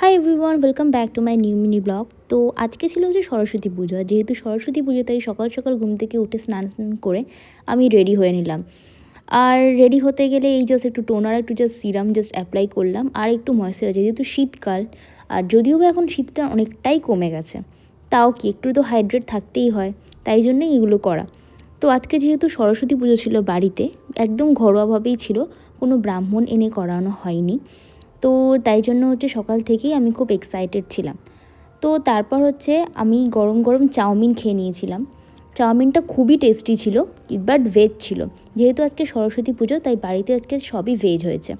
Hi everyone, welcome back to my new mini blog. তো আজকে ছিল হচ্ছে সরস্বতী পুজো। যেহেতু সরস্বতী পুজো তাই সকাল সকাল ঘুম থেকে উঠে স্নান করে আমি রেডি হয়ে নিলাম। আর রেডি হতে গেলে এই জাস্ট একটু টোনার, একটু জাস্ট সিরাম জাস্ট অ্যাপ্লাই করলাম আর একটু ময়েশ্চারাইজার। যেহেতু শীতকাল আর যদিও বা এখন শীতটা অনেকটাই কমে গেছে, তাও কি একটু তো হাইড্রেট থাকতেই হয়, তাই জন্যই এগুলো করা। তো আজকে যেহেতু সরস্বতী পুজো ছিল বাড়িতে, একদম ঘরোয়াভাবেই ছিল, কোনো ব্রাহ্মণ এনে করানো হয়নি। তো তাই জন্য হচ্ছে সকাল থেকেই আমি খুব এক্সাইটেড ছিলাম। তো তারপর হচ্ছে আমি গরম গরম চাউমিন খেয়ে নিয়েছিলাম। চাউমিনটা খুবই টেস্টি ছিল, বাট ভেজ ছিল। যেহেতু আজকে সরস্বতী পুজো তাই বাড়িতে আজকে সবই ভেজ হয়েছে।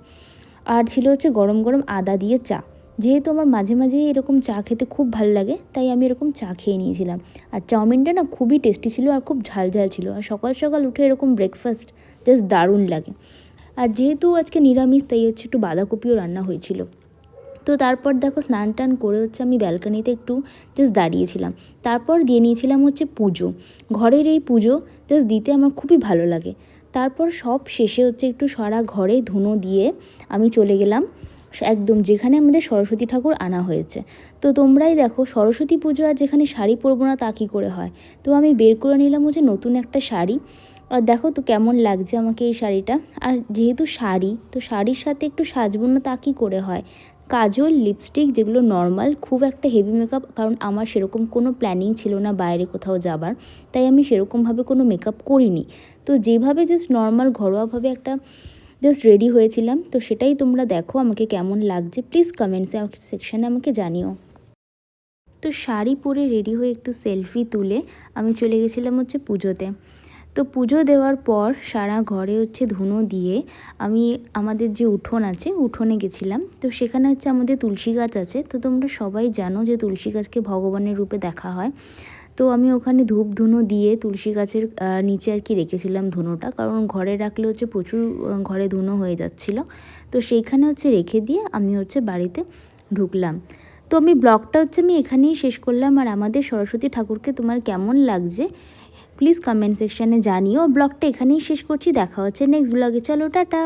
আর ছিল হচ্ছে গরম গরম আদা দিয়ে চা। যেহেতু আমার মাঝে মাঝেই এরকম চা খেতে খুব ভালো লাগে, তাই আমি এরকম চা খেয়ে নিয়েছিলাম। আর চাউমিনটা না খুবই টেস্টি ছিল আর খুব ঝাল ঝাল ছিল। আর সকাল সকাল উঠে এরকম ব্রেকফাস্ট জাস্ট দারুণ লাগে। আর যেহেতু আজকে নিরামিষ তাই হচ্ছে একটু বাঁধাকপিও রান্না হয়েছিল। তো তারপর দেখো স্নান টান করে হচ্ছে আমি ব্যালকানিতে একটু জাস্ট দাঁড়িয়েছিলাম। তারপর দিয়ে নিয়েছিলাম হচ্ছে পুজো। ঘরের এই পুজো জাস্ট দিতে আমার খুবই ভালো লাগে। তারপর সব শেষে হচ্ছে একটু সারা ঘরে ধুনো দিয়ে আমি চলে গেলাম একদম যেখানে আমাদের সরস্বতী ঠাকুর আনা হয়েছে। তো তোমরাই দেখো সরস্বতী পুজো আর যেখানে শাড়ি পরবো না তা কী করে হয়। তো আমি বের করে নিলাম হচ্ছে নতুন একটা শাড়ি। আর দেখো তো কেমন লাগছে আমাকে এই শাড়িটা। আর যেহেতু শাড়ি, তো শাড়ির সাথে একটু সাজবো না তা কী করে হয়। কাজল, লিপস্টিক যেগুলো নর্মাল, খুব একটা হেভি মেকআপ, কারণ আমার সেরকম কোনো প্ল্যানিং ছিল না বাইরে কোথাও যাবার, তাই আমি সেরকমভাবে কোনো মেকআপ করিনি। তো যেভাবে জাস্ট নর্মাল ঘরোয়াভাবে একটা জাস্ট রেডি হয়েছিলাম, তো সেটাই তোমরা দেখো আমাকে কেমন লাগছে। প্লিজ কমেন্টস সেকশানে আমাকে জানিও। তো শাড়ি পরে রেডি হয়ে একটু সেলফি তুলে আমি চলে গেছিলাম হচ্ছে পুজোতে। তো পুজো দেওয়ার পর সারা ঘরে হচ্ছে ধুনো দিয়ে আমি আমাদের যে উঠোন আছে উঠোনে গেছিলাম। তো সেখানে হচ্ছে আমাদের তুলসী গাছ আছে। তো তোমরা সবাই জানো যে তুলসী গাছকে ভগবানের রূপে দেখা হয়। তো আমি ওখানে ধূপ ধুনো দিয়ে তুলসী গাছের নিচে আর কি রেখেছিলাম ধুনোটা, কারণ ঘরে রাখলে হচ্ছে প্রচুর ঘরে ধুনো হয়ে যাচ্ছিলো। তো সেইখানে হচ্ছে রেখে দিয়ে আমি হচ্ছে বাড়িতে ঢুকলাম। তো আমি ব্লগটা হচ্ছে আমি এখানেই শেষ করলাম। আর আমাদের সরস্বতী ঠাকুরকে তোমার কেমন লাগছে প্লিজ কমেন্ট সেকশানে জানিও। ব্লগটা এখানেই শেষ করছি, দেখা হচ্ছে নেক্সট ব্লগে। চলো টাটা।